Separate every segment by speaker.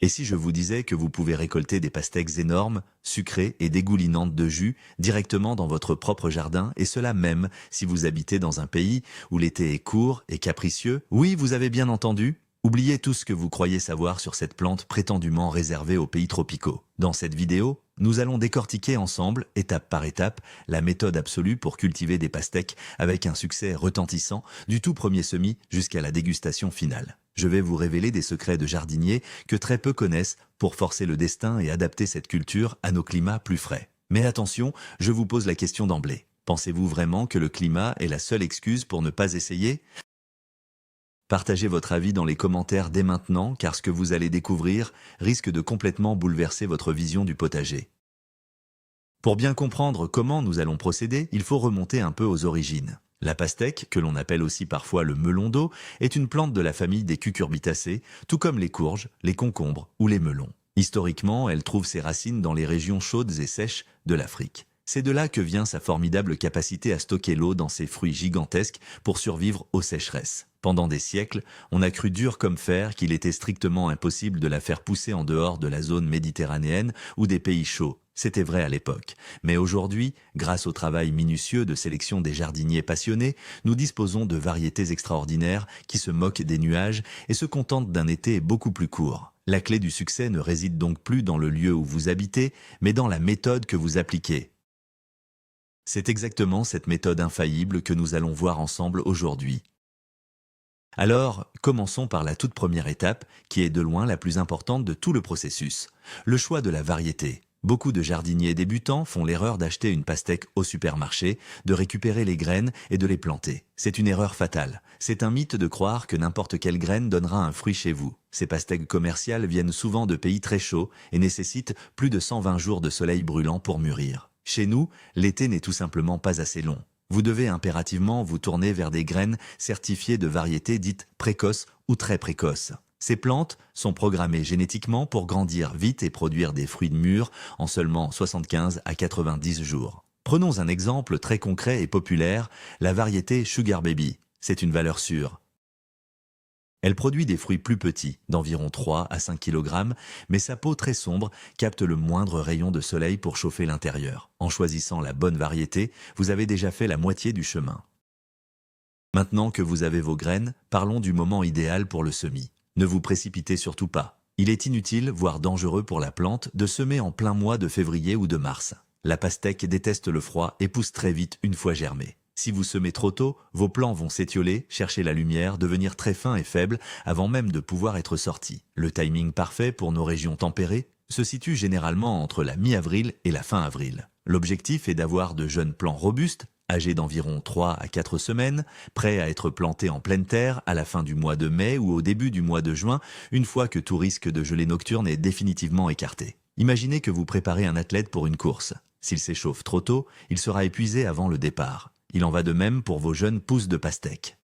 Speaker 1: Et si je vous disais que vous pouvez récolter des pastèques énormes, sucrées et dégoulinantes de jus directement dans votre propre jardin, et cela même si vous habitez dans un pays où l'été est court et capricieux? Oui, vous avez bien entendu. Oubliez tout ce que vous croyez savoir sur cette plante prétendument réservée aux pays tropicaux. Dans cette vidéo, nous allons décortiquer ensemble, étape par étape, la méthode absolue pour cultiver des pastèques avec un succès retentissant, du tout premier semis jusqu'à la dégustation finale. Je vais vous révéler des secrets de jardiniers que très peu connaissent pour forcer le destin et adapter cette culture à nos climats plus frais. Mais attention, je vous pose la question d'emblée. Pensez-vous vraiment que le climat est la seule excuse pour ne pas essayer? Partagez votre avis dans les commentaires dès maintenant, car ce que vous allez découvrir risque de complètement bouleverser votre vision du potager. Pour bien comprendre comment nous allons procéder, il faut remonter un peu aux origines. La pastèque, que l'on appelle aussi parfois le melon d'eau, est une plante de la famille des cucurbitacées, tout comme les courges, les concombres ou les melons. Historiquement, elle trouve ses racines dans les régions chaudes et sèches de l'Afrique. C'est de là que vient sa formidable capacité à stocker l'eau dans ses fruits gigantesques pour survivre aux sécheresses. Pendant des siècles, on a cru dur comme fer qu'il était strictement impossible de la faire pousser en dehors de la zone méditerranéenne ou des pays chauds. C'était vrai à l'époque. Mais aujourd'hui, grâce au travail minutieux de sélection des jardiniers passionnés, nous disposons de variétés extraordinaires qui se moquent des nuages et se contentent d'un été beaucoup plus court. La clé du succès ne réside donc plus dans le lieu où vous habitez, mais dans la méthode que vous appliquez. C'est exactement cette méthode infaillible que nous allons voir ensemble aujourd'hui. Alors, commençons par la toute première étape, qui est de loin la plus importante de tout le processus, le choix de la variété. Beaucoup de jardiniers débutants font l'erreur d'acheter une pastèque au supermarché, de récupérer les graines et de les planter. C'est une erreur fatale. C'est un mythe de croire que n'importe quelle graine donnera un fruit chez vous. Ces pastèques commerciales viennent souvent de pays très chauds et nécessitent plus de 120 jours de soleil brûlant pour mûrir. Chez nous, l'été n'est tout simplement pas assez long. Vous devez impérativement vous tourner vers des graines certifiées de variétés dites précoces ou très précoces. Ces plantes sont programmées génétiquement pour grandir vite et produire des fruits mûrs en seulement 75 à 90 jours. Prenons un exemple très concret et populaire, la variété Sugar Baby. C'est une valeur sûre. Elle produit des fruits plus petits, d'environ 3 à 5 kg, mais sa peau très sombre capte le moindre rayon de soleil pour chauffer l'intérieur. En choisissant la bonne variété, vous avez déjà fait la moitié du chemin. Maintenant que vous avez vos graines, parlons du moment idéal pour le semis. Ne vous précipitez surtout pas. Il est inutile, voire dangereux pour la plante, de semer en plein mois de février ou de mars. La pastèque déteste le froid et pousse très vite une fois germée. Si vous semez trop tôt, vos plants vont s'étioler, chercher la lumière, devenir très fins et faibles avant même de pouvoir être sortis. Le timing parfait pour nos régions tempérées se situe généralement entre la mi-avril et la fin avril. L'objectif est d'avoir de jeunes plants robustes, âgés d'environ 3 à 4 semaines, prêts à être plantés en pleine terre à la fin du mois de mai ou au début du mois de juin, une fois que tout risque de gelée nocturne est définitivement écarté. Imaginez que vous préparez un athlète pour une course. S'il s'échauffe trop tôt, il sera épuisé avant le départ. Il en va de même pour vos jeunes pousses de pastèque.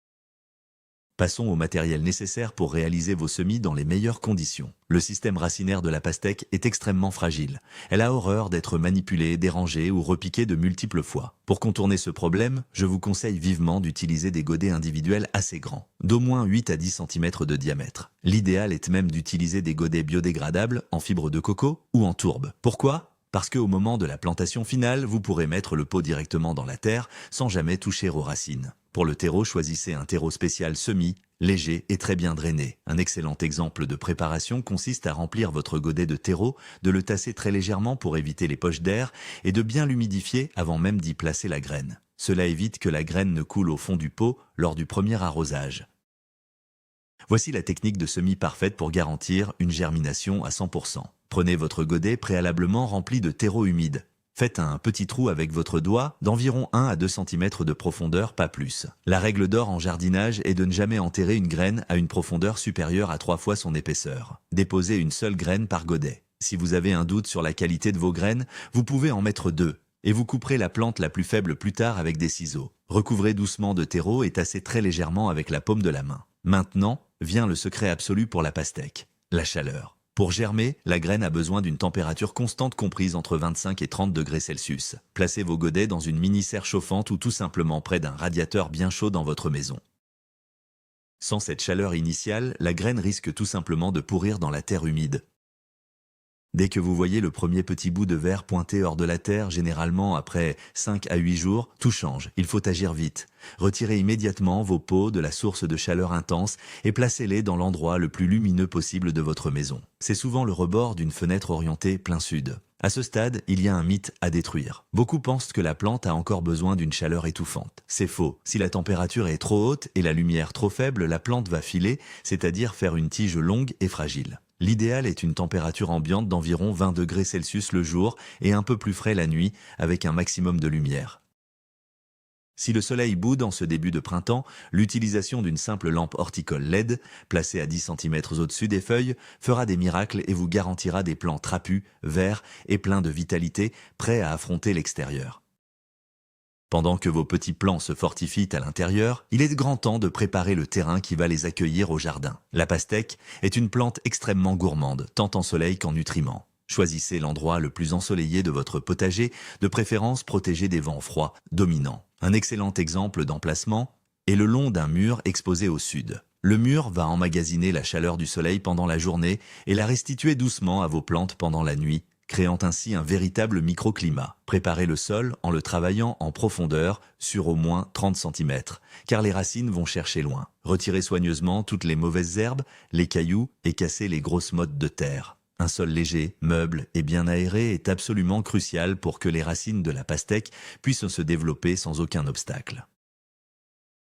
Speaker 1: Passons au matériel nécessaire pour réaliser vos semis dans les meilleures conditions. Le système racinaire de la pastèque est extrêmement fragile. Elle a horreur d'être manipulée, dérangée ou repiquée de multiples fois. Pour contourner ce problème, je vous conseille vivement d'utiliser des godets individuels assez grands, d'au moins 8 à 10 cm de diamètre. L'idéal est même d'utiliser des godets biodégradables en fibre de coco ou en tourbe. Pourquoi ? Parce qu'au moment de la plantation finale, vous pourrez mettre le pot directement dans la terre sans jamais toucher aux racines. Pour le terreau, choisissez un terreau spécial semi, léger et très bien drainé. Un excellent exemple de préparation consiste à remplir votre godet de terreau, de le tasser très légèrement pour éviter les poches d'air et de bien l'humidifier avant même d'y placer la graine. Cela évite que la graine ne coule au fond du pot lors du premier arrosage. Voici la technique de semis parfaite pour garantir une germination à 100%. Prenez votre godet préalablement rempli de terreau humide. Faites un petit trou avec votre doigt d'environ 1 à 2 cm de profondeur, pas plus. La règle d'or en jardinage est de ne jamais enterrer une graine à une profondeur supérieure à 3 fois son épaisseur. Déposez une seule graine par godet. Si vous avez un doute sur la qualité de vos graines, vous pouvez en mettre 2. Et vous couperez la plante la plus faible plus tard avec des ciseaux. Recouvrez doucement de terreau et tassez très légèrement avec la paume de la main. Maintenant, vient le secret absolu pour la pastèque, la chaleur. Pour germer, la graine a besoin d'une température constante comprise entre 25 et 30 degrés Celsius. Placez vos godets dans une mini-serre chauffante ou tout simplement près d'un radiateur bien chaud dans votre maison. Sans cette chaleur initiale, la graine risque tout simplement de pourrir dans la terre humide. Dès que vous voyez le premier petit bout de verre pointer hors de la terre, généralement après 5 à 8 jours, tout change. Il faut agir vite. Retirez immédiatement vos pots de la source de chaleur intense et placez-les dans l'endroit le plus lumineux possible de votre maison. C'est souvent le rebord d'une fenêtre orientée plein sud. À ce stade, il y a un mythe à détruire. Beaucoup pensent que la plante a encore besoin d'une chaleur étouffante. C'est faux. Si la température est trop haute et la lumière trop faible, la plante va filer, c'est-à-dire faire une tige longue et fragile. L'idéal est une température ambiante d'environ 20 degrés Celsius le jour et un peu plus frais la nuit, avec un maximum de lumière. Si le soleil boude en ce début de printemps, l'utilisation d'une simple lampe horticole LED, placée à 10 cm au-dessus des feuilles, fera des miracles et vous garantira des plants trapus, verts et pleins de vitalité, prêts à affronter l'extérieur. Pendant que vos petits plants se fortifient à l'intérieur, il est grand temps de préparer le terrain qui va les accueillir au jardin. La pastèque est une plante extrêmement gourmande, tant en soleil qu'en nutriments. Choisissez l'endroit le plus ensoleillé de votre potager, de préférence protégé des vents froids dominants. Un excellent exemple d'emplacement est le long d'un mur exposé au sud. Le mur va emmagasiner la chaleur du soleil pendant la journée et la restituer doucement à vos plantes pendant la nuit, créant ainsi un véritable microclimat. Préparez le sol en le travaillant en profondeur sur au moins 30 cm, car les racines vont chercher loin. Retirez soigneusement toutes les mauvaises herbes, les cailloux et cassez les grosses mottes de terre. Un sol léger, meuble et bien aéré est absolument crucial pour que les racines de la pastèque puissent se développer sans aucun obstacle.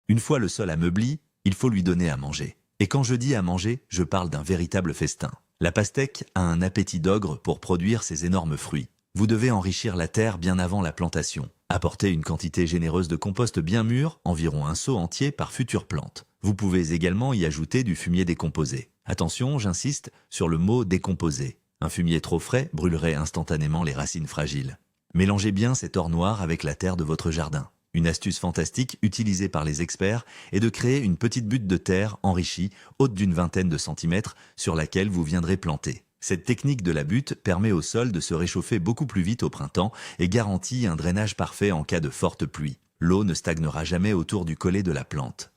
Speaker 1: Une fois le sol ameubli, il faut lui donner à manger. Et quand je dis à manger, je parle d'un véritable festin. La pastèque a un appétit d'ogre pour produire ses énormes fruits. Vous devez enrichir la terre bien avant la plantation. Apportez une quantité généreuse de compost bien mûr, environ un seau entier par future plante. Vous pouvez également y ajouter du fumier décomposé. Attention, j'insiste sur le mot décomposé. Un fumier trop frais brûlerait instantanément les racines fragiles. Mélangez bien cet or noir avec la terre de votre jardin. Une astuce fantastique utilisée par les experts est de créer une petite butte de terre enrichie, haute d'une vingtaine de centimètres, sur laquelle vous viendrez planter. Cette technique de la butte permet au sol de se réchauffer beaucoup plus vite au printemps et garantit un drainage parfait en cas de forte pluie. L'eau ne stagnera jamais autour du collet de la plante.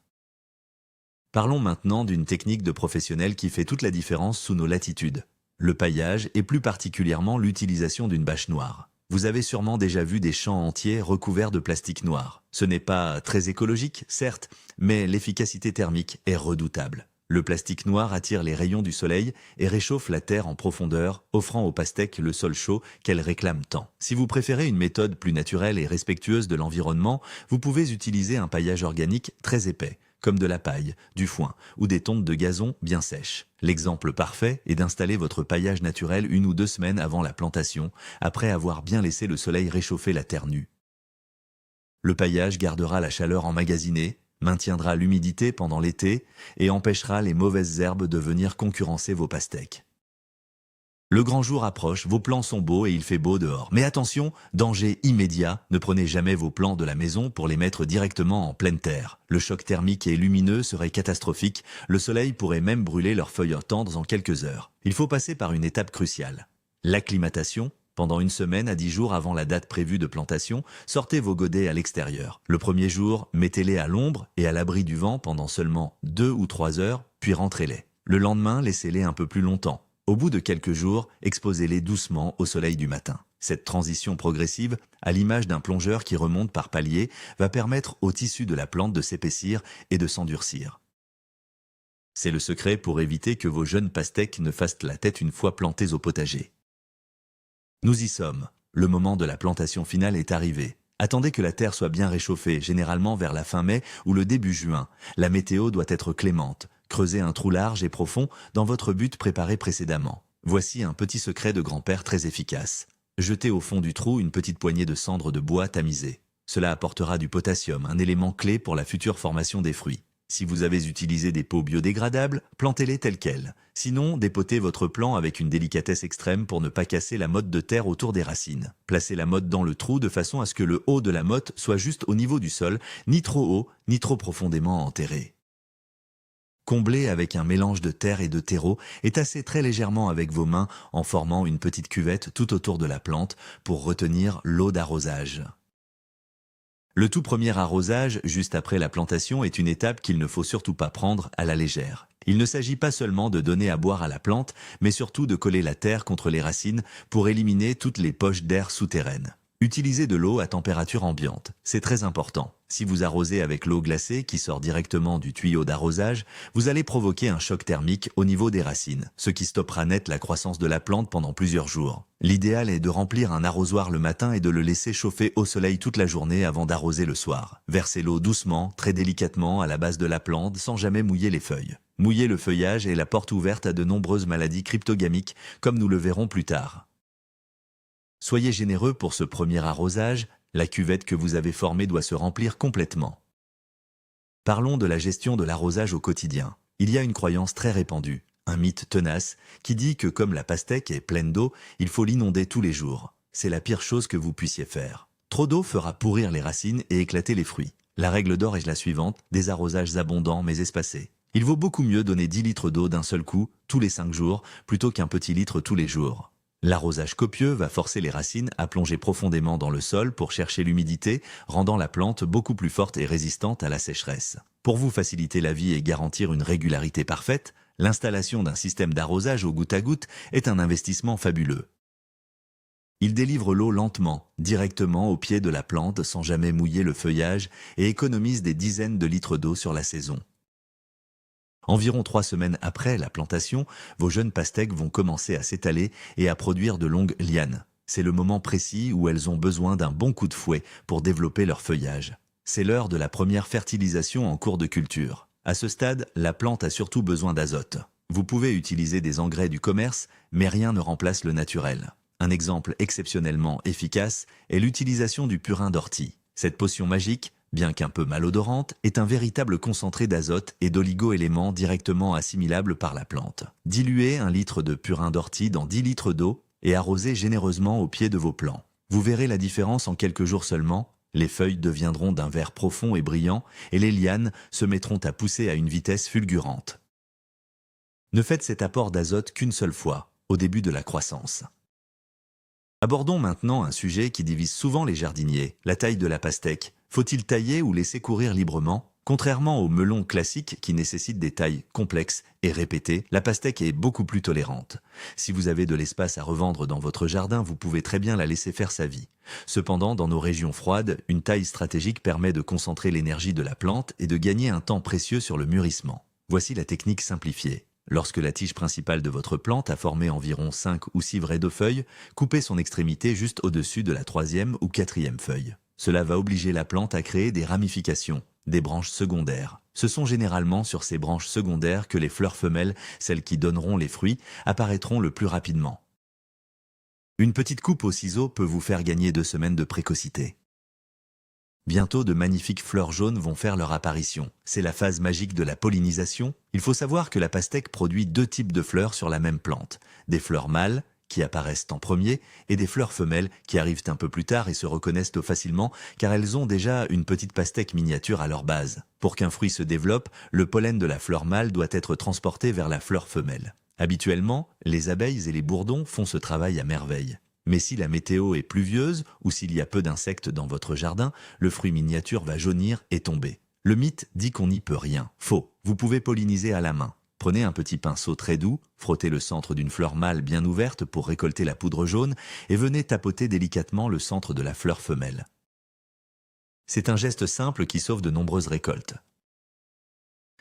Speaker 1: Parlons maintenant d'une technique de professionnel qui fait toute la différence sous nos latitudes. Le paillage et plus particulièrement l'utilisation d'une bâche noire. Vous avez sûrement déjà vu des champs entiers recouverts de plastique noir. Ce n'est pas très écologique, certes, mais l'efficacité thermique est redoutable. Le plastique noir attire les rayons du soleil et réchauffe la terre en profondeur, offrant aux pastèques le sol chaud qu'elles réclament tant. Si vous préférez une méthode plus naturelle et respectueuse de l'environnement, vous pouvez utiliser un paillage organique très épais, comme de la paille, du foin ou des tontes de gazon bien sèches. L'exemple parfait est d'installer votre paillage naturel 1 ou 2 semaines avant la plantation, après avoir bien laissé le soleil réchauffer la terre nue. Le paillage gardera la chaleur emmagasinée, maintiendra l'humidité pendant l'été et empêchera les mauvaises herbes de venir concurrencer vos pastèques. Le grand jour approche, vos plants sont beaux et il fait beau dehors. Mais attention, danger immédiat, ne prenez jamais vos plants de la maison pour les mettre directement en pleine terre. Le choc thermique et lumineux serait catastrophique, le soleil pourrait même brûler leurs feuilles tendres en quelques heures. Il faut passer par une étape cruciale. L'acclimatation. Pendant 1 semaine à 10 jours avant la date prévue de plantation, sortez vos godets à l'extérieur. Le premier jour, mettez-les à l'ombre et à l'abri du vent pendant seulement 2 ou 3 heures, puis rentrez-les. Le lendemain, laissez-les un peu plus longtemps. Au bout de quelques jours, exposez-les doucement au soleil du matin. Cette transition progressive, à l'image d'un plongeur qui remonte par paliers, va permettre au tissu de la plante de s'épaissir et de s'endurcir. C'est le secret pour éviter que vos jeunes pastèques ne fassent la tête une fois plantées au potager. Nous y sommes. Le moment de la plantation finale est arrivé. Attendez que la terre soit bien réchauffée, généralement vers la fin mai ou le début juin. La météo doit être clémente. Creusez un trou large et profond dans votre butte préparée précédemment. Voici un petit secret de grand-père très efficace. Jetez au fond du trou une petite poignée de cendres de bois tamisées. Cela apportera du potassium, un élément clé pour la future formation des fruits. Si vous avez utilisé des pots biodégradables, plantez-les tels quels. Sinon, dépotez votre plant avec une délicatesse extrême pour ne pas casser la motte de terre autour des racines. Placez la motte dans le trou de façon à ce que le haut de la motte soit juste au niveau du sol, ni trop haut, ni trop profondément enterré. Comblez avec un mélange de terre et de terreau et tassez très légèrement avec vos mains en formant une petite cuvette tout autour de la plante pour retenir l'eau d'arrosage. Le tout premier arrosage, juste après la plantation, est une étape qu'il ne faut surtout pas prendre à la légère. Il ne s'agit pas seulement de donner à boire à la plante, mais surtout de coller la terre contre les racines pour éliminer toutes les poches d'air souterraines. Utilisez de l'eau à température ambiante, c'est très important. Si vous arrosez avec l'eau glacée qui sort directement du tuyau d'arrosage, vous allez provoquer un choc thermique au niveau des racines, ce qui stoppera net la croissance de la plante pendant plusieurs jours. L'idéal est de remplir un arrosoir le matin et de le laisser chauffer au soleil toute la journée avant d'arroser le soir. Versez l'eau doucement, très délicatement à la base de la plante sans jamais mouiller les feuilles. Mouiller le feuillage est la porte ouverte à de nombreuses maladies cryptogamiques, comme nous le verrons plus tard. Soyez généreux pour ce premier arrosage, la cuvette que vous avez formée doit se remplir complètement. Parlons de la gestion de l'arrosage au quotidien. Il y a une croyance très répandue, un mythe tenace, qui dit que comme la pastèque est pleine d'eau, il faut l'inonder tous les jours. C'est la pire chose que vous puissiez faire. Trop d'eau fera pourrir les racines et éclater les fruits. La règle d'or est la suivante, des arrosages abondants mais espacés. Il vaut beaucoup mieux donner 10 litres d'eau d'un seul coup, tous les 5 jours, plutôt qu'un petit litre tous les jours. L'arrosage copieux va forcer les racines à plonger profondément dans le sol pour chercher l'humidité, rendant la plante beaucoup plus forte et résistante à la sécheresse. Pour vous faciliter la vie et garantir une régularité parfaite, l'installation d'un système d'arrosage au goutte à goutte est un investissement fabuleux. Il délivre l'eau lentement, directement au pied de la plante sans jamais mouiller le feuillage et économise des dizaines de litres d'eau sur la saison. Environ 3 semaines après la plantation, vos jeunes pastèques vont commencer à s'étaler et à produire de longues lianes. C'est le moment précis où elles ont besoin d'un bon coup de fouet pour développer leur feuillage. C'est l'heure de la première fertilisation en cours de culture. À ce stade, la plante a surtout besoin d'azote. Vous pouvez utiliser des engrais du commerce, mais rien ne remplace le naturel. Un exemple exceptionnellement efficace est l'utilisation du purin d'ortie. Cette potion magique, bien qu'un peu malodorante, est un véritable concentré d'azote et d'oligo-éléments directement assimilables par la plante. Diluez 1 litre de purin d'ortie dans 10 litres d'eau et arrosez généreusement au pied de vos plants. Vous verrez la différence en quelques jours seulement, les feuilles deviendront d'un vert profond et brillant et les lianes se mettront à pousser à une vitesse fulgurante. Ne faites cet apport d'azote qu'une seule fois, au début de la croissance. Abordons maintenant un sujet qui divise souvent les jardiniers, la taille de la pastèque. Faut-il tailler ou laisser courir librement? Contrairement aux melons classiques qui nécessitent des tailles complexes et répétées, la pastèque est beaucoup plus tolérante. Si vous avez de l'espace à revendre dans votre jardin, vous pouvez très bien la laisser faire sa vie. Cependant, dans nos régions froides, une taille stratégique permet de concentrer l'énergie de la plante et de gagner un temps précieux sur le mûrissement. Voici la technique simplifiée. Lorsque la tige principale de votre plante a formé environ 5 ou 6 vraies de feuilles, coupez son extrémité juste au-dessus de la 3e ou 4e feuille. Cela va obliger la plante à créer des ramifications, des branches secondaires. Ce sont généralement sur ces branches secondaires que les fleurs femelles, celles qui donneront les fruits, apparaîtront le plus rapidement. Une petite coupe au ciseau peut vous faire gagner 2 semaines de précocité. Bientôt, de magnifiques fleurs jaunes vont faire leur apparition. C'est la phase magique de la pollinisation. Il faut savoir que la pastèque produit 2 types de fleurs sur la même plante. Des fleurs mâles, qui apparaissent en premier, et des fleurs femelles qui arrivent un peu plus tard et se reconnaissent facilement car elles ont déjà une petite pastèque miniature à leur base. Pour qu'un fruit se développe, le pollen de la fleur mâle doit être transporté vers la fleur femelle. Habituellement, les abeilles et les bourdons font ce travail à merveille. Mais si la météo est pluvieuse ou s'il y a peu d'insectes dans votre jardin, le fruit miniature va jaunir et tomber. Le mythe dit qu'on n'y peut rien. Faux, vous pouvez polliniser à la main. Prenez un petit pinceau très doux, frottez le centre d'une fleur mâle bien ouverte pour récolter la poudre jaune et venez tapoter délicatement le centre de la fleur femelle. C'est un geste simple qui sauve de nombreuses récoltes.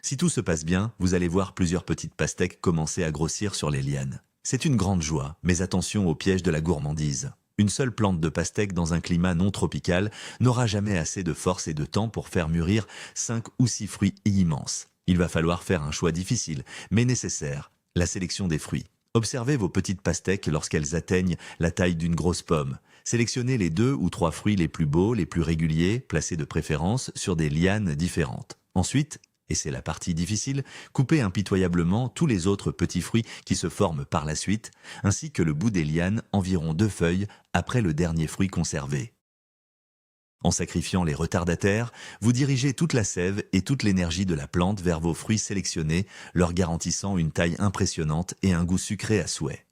Speaker 1: Si tout se passe bien, vous allez voir plusieurs petites pastèques commencer à grossir sur les lianes. C'est une grande joie, mais attention au piège de la gourmandise. Une seule plante de pastèque dans un climat non tropical n'aura jamais assez de force et de temps pour faire mûrir 5 ou 6 fruits immenses. Il va falloir faire un choix difficile, mais nécessaire, la sélection des fruits. Observez vos petites pastèques lorsqu'elles atteignent la taille d'une grosse pomme. Sélectionnez les 2 ou 3 fruits les plus beaux, les plus réguliers, placés de préférence sur des lianes différentes. Ensuite, et c'est la partie difficile, coupez impitoyablement tous les autres petits fruits qui se forment par la suite, ainsi que le bout des lianes, environ 2 feuilles, après le dernier fruit conservé. En sacrifiant les retardataires, vous dirigez toute la sève et toute l'énergie de la plante vers vos fruits sélectionnés, leur garantissant une taille impressionnante et un goût sucré à souhait.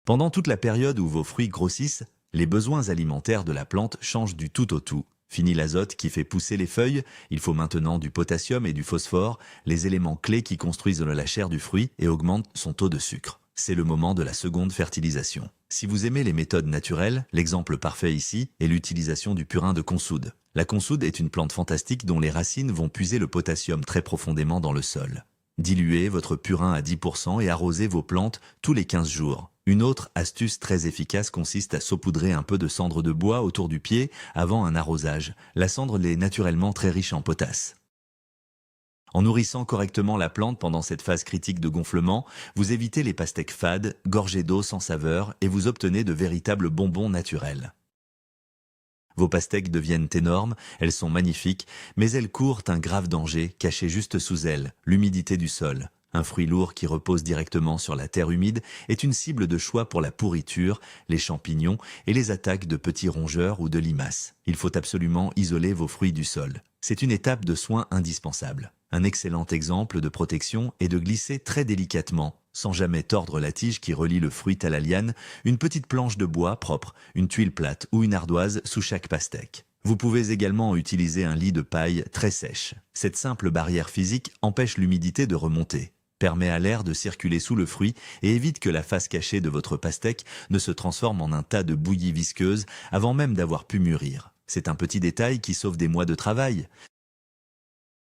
Speaker 1: Pendant toute la période où vos fruits grossissent, les besoins alimentaires de la plante changent du tout au tout. Fini l'azote qui fait pousser les feuilles, il faut maintenant du potassium et du phosphore, les éléments clés qui construisent la chair du fruit et augmentent son taux de sucre. C'est le moment de la seconde fertilisation. Si vous aimez les méthodes naturelles, l'exemple parfait ici est l'utilisation du purin de consoude. La consoude est une plante fantastique dont les racines vont puiser le potassium très profondément dans le sol. Diluez votre purin à 10% et arrosez vos plantes tous les 15 jours. Une autre astuce très efficace consiste à saupoudrer un peu de cendre de bois autour du pied avant un arrosage. La cendre est naturellement très riche en potasse. En nourrissant correctement la plante pendant cette phase critique de gonflement, vous évitez les pastèques fades, gorgées d'eau sans saveur et vous obtenez de véritables bonbons naturels. Vos pastèques deviennent énormes, elles sont magnifiques, mais elles courent un grave danger caché juste sous elles, l'humidité du sol. Un fruit lourd qui repose directement sur la terre humide est une cible de choix pour la pourriture, les champignons et les attaques de petits rongeurs ou de limaces. Il faut absolument isoler vos fruits du sol. C'est une étape de soin indispensable. Un excellent exemple de protection est de glisser très délicatement, sans jamais tordre la tige qui relie le fruit à la liane, une petite planche de bois propre, une tuile plate ou une ardoise sous chaque pastèque. Vous pouvez également utiliser un lit de paille très sèche. Cette simple barrière physique empêche l'humidité de remonter, permet à l'air de circuler sous le fruit et évite que la face cachée de votre pastèque ne se transforme en un tas de bouillie visqueuse avant même d'avoir pu mûrir. C'est un petit détail qui sauve des mois de travail.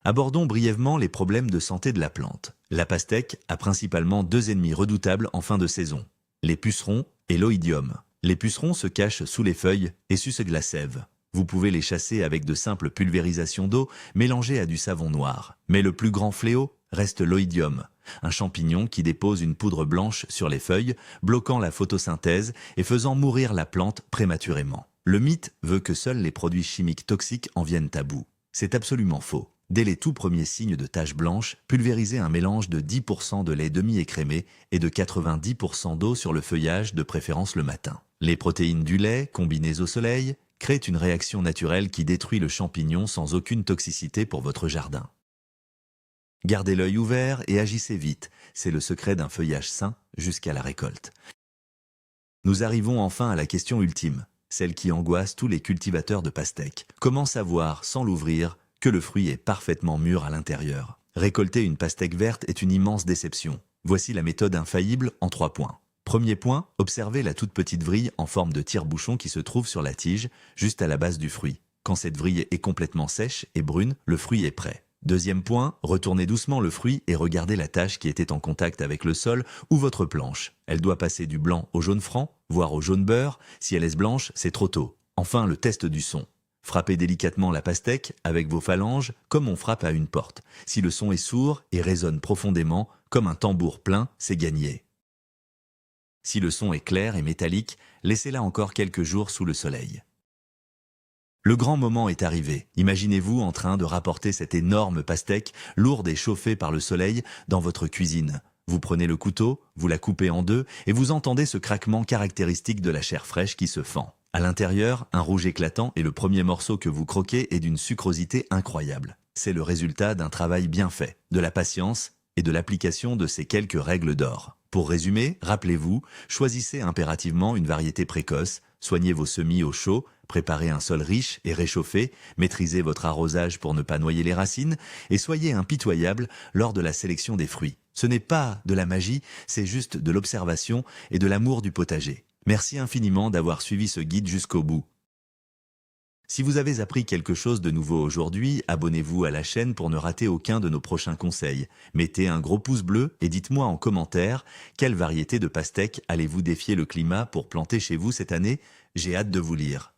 Speaker 1: Abordons brièvement les problèmes de santé de la plante. La pastèque a principalement deux ennemis redoutables en fin de saison, les pucerons et l'oïdium. Les pucerons se cachent sous les feuilles et sucent la sève. Vous pouvez les chasser avec de simples pulvérisations d'eau mélangées à du savon noir. Mais le plus grand fléau reste l'oïdium, un champignon qui dépose une poudre blanche sur les feuilles, bloquant la photosynthèse et faisant mourir la plante prématurément. Le mythe veut que seuls les produits chimiques toxiques en viennent à bout. C'est absolument faux. Dès les tout premiers signes de taches blanches, pulvérisez un mélange de 10% de lait demi-écrémé et de 90% d'eau sur le feuillage, de préférence le matin. Les protéines du lait, combinées au soleil, créent une réaction naturelle qui détruit le champignon sans aucune toxicité pour votre jardin. Gardez l'œil ouvert et agissez vite, c'est le secret d'un feuillage sain jusqu'à la récolte. Nous arrivons enfin à la question ultime, celle qui angoisse tous les cultivateurs de pastèques. Comment savoir, sans l'ouvrir, que le fruit est parfaitement mûr à l'intérieur? Récolter une pastèque verte est une immense déception. Voici la méthode infaillible en 3 points. Premier point, observez la toute petite vrille en forme de tire-bouchon qui se trouve sur la tige, juste à la base du fruit. Quand cette vrille est complètement sèche et brune, le fruit est prêt. Deuxième point, retournez doucement le fruit et regardez la tache qui était en contact avec le sol ou votre planche. Elle doit passer du blanc au jaune franc, voire au jaune beurre. Si elle est blanche, c'est trop tôt. Enfin, le test du son. Frappez délicatement la pastèque avec vos phalanges comme on frappe à une porte. Si le son est sourd et résonne profondément, comme un tambour plein, c'est gagné. Si le son est clair et métallique, laissez-la encore quelques jours sous le soleil. Le grand moment est arrivé. Imaginez-vous en train de rapporter cette énorme pastèque, lourde et chauffée par le soleil, dans votre cuisine. Vous prenez le couteau, vous la coupez en deux et vous entendez ce craquement caractéristique de la chair fraîche qui se fend. À l'intérieur, un rouge éclatant et le premier morceau que vous croquez est d'une sucrosité incroyable. C'est le résultat d'un travail bien fait, de la patience et de l'application de ces quelques règles d'or. Pour résumer, rappelez-vous, choisissez impérativement une variété précoce, soignez vos semis au chaud, préparez un sol riche et réchauffé, maîtrisez votre arrosage pour ne pas noyer les racines et soyez impitoyable lors de la sélection des fruits. Ce n'est pas de la magie, c'est juste de l'observation et de l'amour du potager. Merci infiniment d'avoir suivi ce guide jusqu'au bout. Si vous avez appris quelque chose de nouveau aujourd'hui, abonnez-vous à la chaîne pour ne rater aucun de nos prochains conseils. Mettez un gros pouce bleu et dites-moi en commentaire quelle variété de pastèque allez-vous défier le climat pour planter chez vous cette année. J'ai hâte de vous lire.